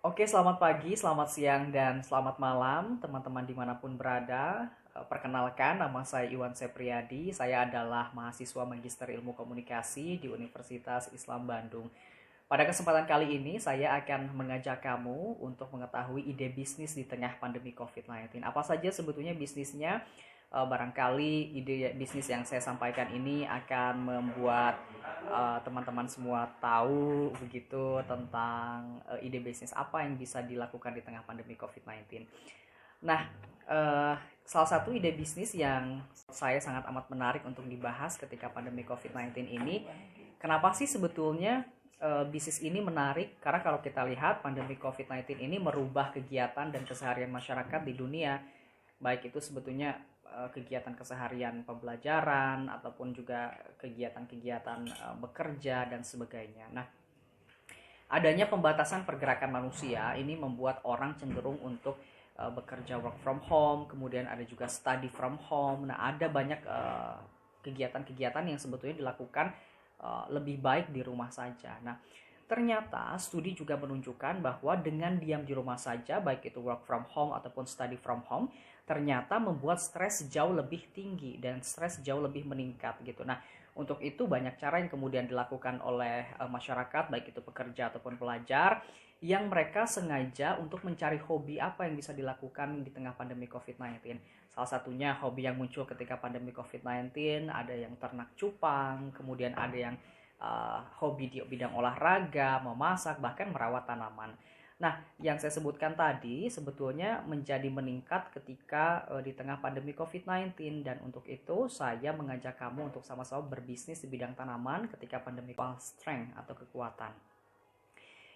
Oke, selamat pagi, selamat siang, dan selamat malam teman-teman dimanapun berada. Perkenalkan, nama saya Iwan Sepriadi. Saya adalah mahasiswa Magister Ilmu Komunikasi di Universitas Islam Bandung. Pada kesempatan kali ini, saya akan mengajak kamu untuk mengetahui ide bisnis di tengah pandemi COVID-19. Apa saja sebetulnya bisnisnya? Barangkali ide bisnis yang saya sampaikan ini akan membuat teman-teman semua tahu begitu tentang ide bisnis apa yang bisa dilakukan di tengah pandemi COVID-19. Nah, uh, salah satu ide bisnis yang saya sangat amat menarik untuk dibahas ketika pandemi COVID-19 ini, kenapa sih sebetulnya bisnis ini menarik? Karena kalau kita lihat pandemi COVID-19 ini merubah kegiatan dan keseharian masyarakat di dunia, baik itu sebetulnya kegiatan keseharian pembelajaran ataupun juga kegiatan-kegiatan bekerja dan sebagainya. Nah, adanya pembatasan pergerakan manusia ini membuat orang cenderung untuk bekerja work from home, kemudian ada juga study from home. Nah, ada banyak kegiatan-kegiatan yang sebetulnya dilakukan lebih baik di rumah saja. Nah, ternyata studi juga menunjukkan bahwa dengan diam di rumah saja, baik itu work from home ataupun study from home, ternyata membuat stres jauh lebih tinggi dan stres jauh lebih meningkat gitu. Nah, untuk itu banyak cara yang kemudian dilakukan oleh masyarakat, baik itu pekerja ataupun pelajar, yang mereka sengaja untuk mencari hobi apa yang bisa dilakukan di tengah pandemi COVID-19. Salah satunya hobi yang muncul ketika pandemi COVID-19, ada yang ternak cupang, kemudian ada yang hobi di bidang olahraga, memasak, bahkan merawat tanaman. Nah, yang saya sebutkan tadi sebetulnya menjadi meningkat ketika di tengah pandemi COVID-19, dan untuk itu saya mengajak kamu untuk sama-sama berbisnis di bidang tanaman ketika pandemi strength atau kekuatan.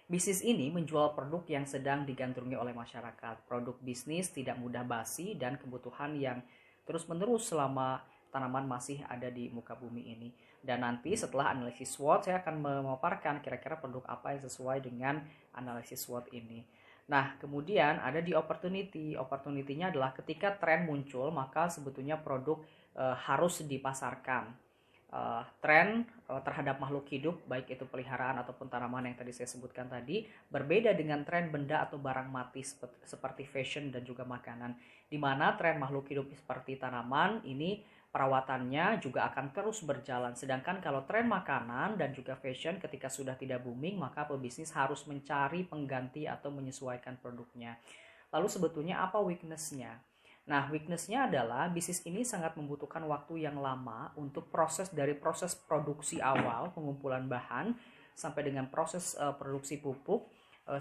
Bisnis ini menjual produk yang sedang digandrungi oleh masyarakat. Produk bisnis tidak mudah basi dan kebutuhan yang terus-menerus selama tanaman masih ada di muka bumi ini. Dan nanti setelah analisis SWOT, saya akan memaparkan kira-kira produk apa yang sesuai dengan analisis SWOT ini. Nah, kemudian ada di opportunity. Opportunity-nya adalah ketika tren muncul, maka sebetulnya produk harus dipasarkan. Tren terhadap makhluk hidup, baik itu peliharaan ataupun tanaman yang tadi saya sebutkan tadi, berbeda dengan tren benda atau barang mati seperti fashion dan juga makanan, di mana tren makhluk hidup seperti tanaman ini perawatannya juga akan terus berjalan. Sedangkan kalau tren makanan dan juga fashion ketika sudah tidak booming, maka pebisnis harus mencari pengganti atau menyesuaikan produknya. Lalu sebetulnya apa weakness-nya? Nah, weakness-nya adalah bisnis ini sangat membutuhkan waktu yang lama untuk dari proses produksi awal, pengumpulan bahan, sampai dengan proses produksi pupuk,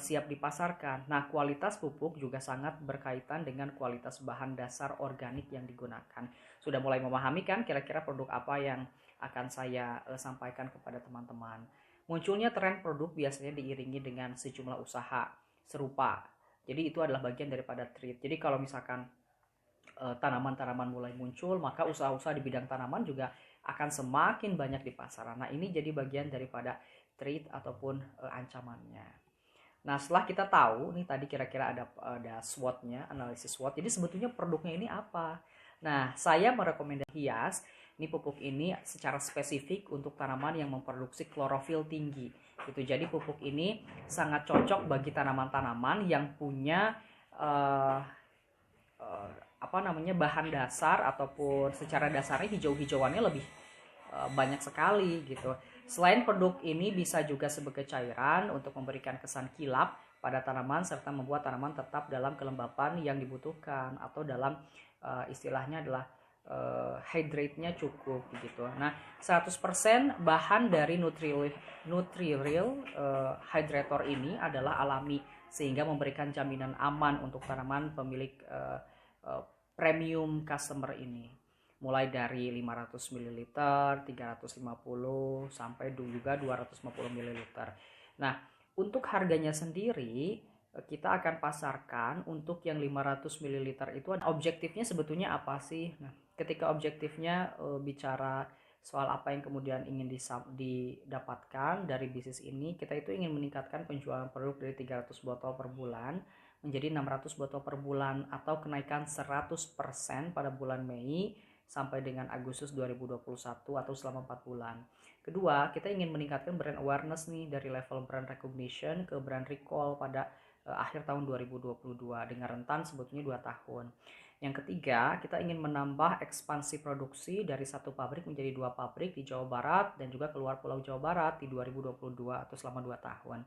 siap dipasarkan. Nah, kualitas pupuk juga sangat berkaitan dengan kualitas bahan dasar organik yang digunakan. Sudah mulai memahami kan kira-kira produk apa yang akan saya sampaikan kepada teman-teman. Munculnya tren produk biasanya diiringi dengan sejumlah usaha serupa. Jadi itu adalah bagian daripada trade. Jadi kalau misalkan tanaman-tanaman mulai muncul, maka usaha-usaha di bidang tanaman juga akan semakin banyak di pasaran. Nah, ini jadi bagian daripada threat ataupun ancamannya. Nah, setelah kita tahu nih tadi kira-kira ada SWOT-nya, analisis SWOT. Jadi sebetulnya produknya ini apa? Nah, saya merekomendasikan hias. Ini pupuk ini secara spesifik untuk tanaman yang memproduksi klorofil tinggi. Gitu. Jadi pupuk ini sangat cocok bagi tanaman-tanaman yang punya uh, uh, bahan dasar ataupun secara dasarnya hijau-hijauannya lebih banyak sekali gitu. Selain produk ini bisa juga sebagai cairan untuk memberikan kesan kilap pada tanaman serta membuat tanaman tetap dalam kelembapan yang dibutuhkan atau dalam istilahnya adalah hydrate-nya cukup gitu. Nah, 100% bahan dari Nutrilil Hydrator ini adalah alami sehingga memberikan jaminan aman untuk tanaman pemilik premium customer ini, mulai dari 500 ml, 350 sampai juga 250 ml. Nah, untuk harganya sendiri kita akan pasarkan untuk yang 500 ml itu, objektifnya sebetulnya apa sih? Nah, ketika objektifnya bicara soal apa yang kemudian ingin didapatkan dari bisnis ini, kita itu ingin meningkatkan penjualan produk dari 300 botol per bulan menjadi 600 botol per bulan atau kenaikan 100% pada bulan Mei sampai dengan Agustus 2021 atau selama 4 bulan. Kedua, kita ingin meningkatkan brand awareness nih dari level brand recognition ke brand recall pada akhir tahun 2022 dengan rentan sebetulnya 2 tahun. Yang ketiga, kita ingin menambah ekspansi produksi dari 1 pabrik menjadi 2 pabrik di Jawa Barat dan juga keluar Pulau Jawa Barat di 2022 atau selama 2 tahun.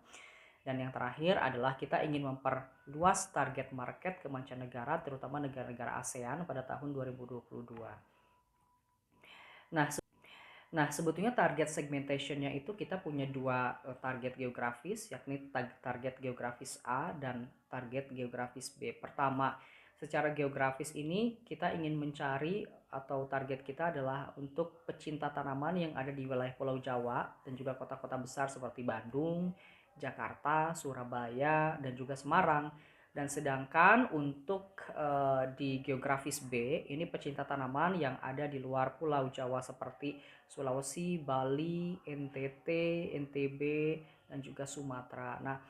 Dan yang terakhir adalah kita ingin memperluas target market ke mancanegara, terutama negara-negara ASEAN pada tahun 2022. Nah, sebetulnya target segmentationnya itu kita punya 2 target geografis, yakni target geografis A dan target geografis B. Pertama, secara geografis ini kita ingin mencari atau target kita adalah untuk pecinta tanaman yang ada di wilayah Pulau Jawa dan juga kota-kota besar seperti Bandung, Jakarta, Surabaya, dan juga Semarang. Dan sedangkan untuk di geografis B, ini pecinta tanaman yang ada di luar Pulau Jawa seperti Sulawesi, Bali, NTT, NTB, dan juga Sumatera. Nah,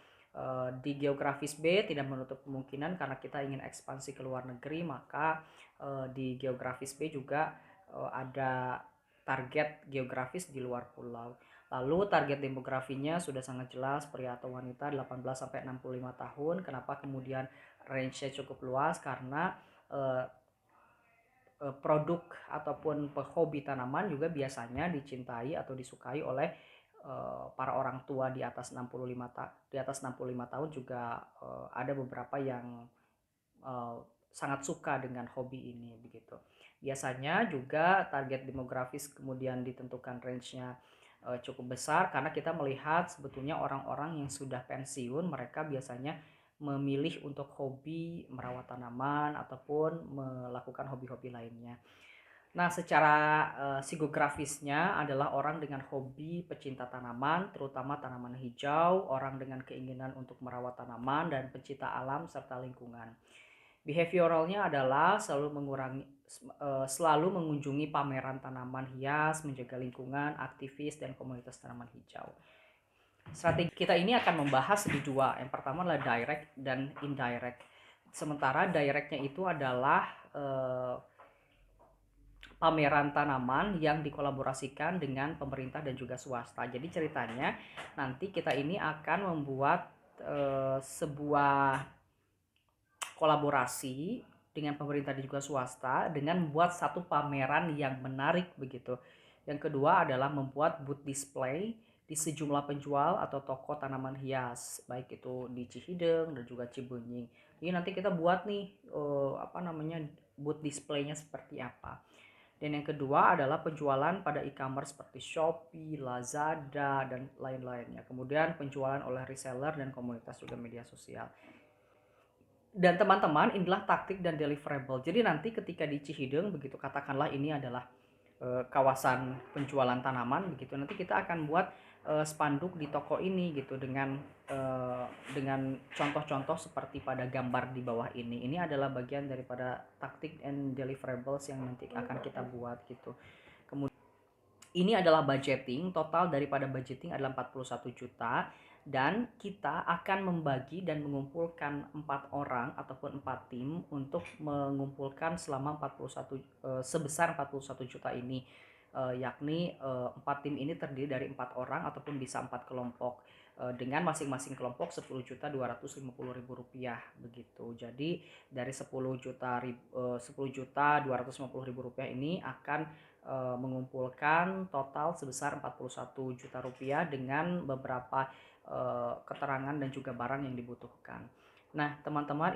di geografis B tidak menutup kemungkinan karena kita ingin ekspansi ke luar negeri, maka di geografis B juga ada target geografis di luar pulau. Lalu target demografinya sudah sangat jelas, pria atau wanita 18-65 tahun. Kenapa kemudian range-nya cukup luas? Karena produk ataupun hobi tanaman juga biasanya dicintai atau disukai oleh para orang tua di atas 65 tahun juga ada beberapa yang sangat suka dengan hobi ini begitu. Biasanya juga target demografis kemudian ditentukan range-nya cukup besar karena kita melihat sebetulnya orang-orang yang sudah pensiun mereka biasanya memilih untuk hobi merawat tanaman ataupun melakukan hobi-hobi lainnya. Nah, secara psikografisnya adalah orang dengan hobi pecinta tanaman, terutama tanaman hijau, orang dengan keinginan untuk merawat tanaman, dan pecinta alam serta lingkungan. Behavioralnya adalah selalu mengunjungi pameran tanaman hias, menjaga lingkungan, aktivis, dan komunitas tanaman hijau. Strategi kita ini akan membahas di 2. Yang pertama adalah direct dan indirect. Sementara directnya itu adalah pameran tanaman yang dikolaborasikan dengan pemerintah dan juga swasta. Jadi ceritanya nanti kita ini akan membuat sebuah kolaborasi dengan pemerintah dan juga swasta dengan membuat satu pameran yang menarik begitu. Yang kedua adalah membuat booth display di sejumlah penjual atau toko tanaman hias, baik itu di Cihideng dan juga Cibenying. Jadi nanti kita buat nih booth displaynya seperti apa. Dan yang kedua adalah penjualan pada e-commerce seperti Shopee, Lazada, dan lain-lainnya. Kemudian penjualan oleh reseller dan komunitas juga media sosial. Dan teman-teman, inilah taktik dan deliverable. Jadi nanti ketika di Cihideng begitu, katakanlah ini adalah kawasan penjualan tanaman begitu, nanti kita akan buat spanduk di toko ini gitu dengan contoh-contoh seperti pada gambar di bawah ini. Ini adalah bagian daripada taktik and deliverables yang nanti akan kita buat gitu. Kemudian ini adalah budgeting, total daripada budgeting adalah 41 juta. Dan kita akan membagi dan mengumpulkan 4 orang ataupun 4 tim untuk mengumpulkan selama 41 sebesar 41 juta ini, yakni 4 tim ini terdiri dari 4 orang ataupun bisa 4 kelompok dengan masing-masing kelompok 10.250.000 rupiah begitu. Jadi dari 10.250.000 rupiah ini akan mengumpulkan total sebesar 41 juta rupiah dengan beberapa keterangan dan juga barang yang dibutuhkan. Nah, teman-teman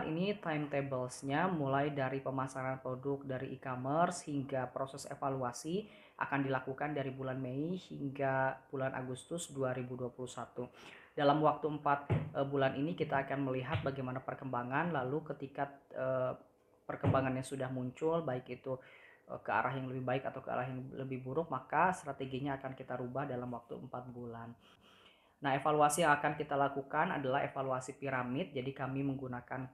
ini timetablesnya mulai dari pemasaran produk dari e-commerce hingga proses evaluasi akan dilakukan dari bulan Mei hingga bulan Agustus 2021. Dalam waktu 4 bulan ini kita akan melihat bagaimana perkembangan, lalu ketika perkembangannya sudah muncul baik itu ke arah yang lebih baik atau ke arah yang lebih buruk, maka strateginya akan kita rubah dalam waktu 4 bulan. Nah, evaluasi yang akan kita lakukan adalah evaluasi piramid. Jadi kami menggunakan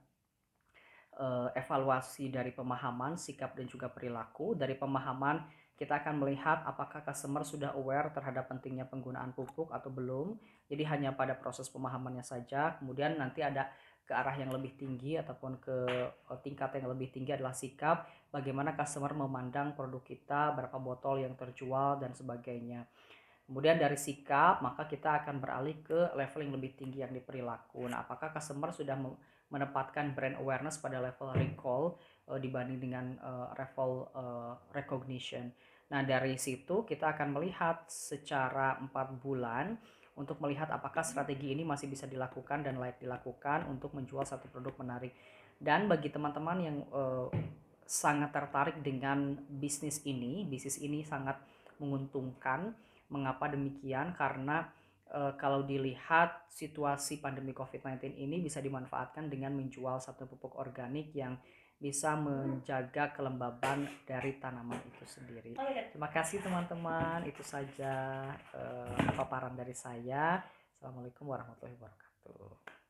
evaluasi dari pemahaman, sikap, dan juga perilaku. Dari pemahaman kita akan melihat apakah customer sudah aware terhadap pentingnya penggunaan pupuk atau belum. Jadi hanya pada proses pemahamannya saja. Kemudian nanti ada ke arah yang lebih tinggi ataupun ke tingkat yang lebih tinggi adalah sikap. Bagaimana customer memandang produk kita, berapa botol yang terjual, dan sebagainya. Kemudian dari sikap, maka kita akan beralih ke level yang lebih tinggi yang di perilaku. Nah, apakah customer sudah menempatkan brand awareness pada level recall dibanding dengan level recognition. Nah, dari situ kita akan melihat secara 4 bulan untuk melihat apakah strategi ini masih bisa dilakukan dan layak dilakukan untuk menjual satu produk menarik. Dan bagi teman-teman yang sangat tertarik dengan bisnis ini sangat menguntungkan. Mengapa demikian? Karena kalau dilihat situasi pandemi COVID-19 ini bisa dimanfaatkan dengan menjual satu pupuk organik yang bisa menjaga kelembaban dari tanaman itu sendiri. Terima kasih teman-teman, itu saja paparan dari saya. Assalamualaikum warahmatullahi wabarakatuh.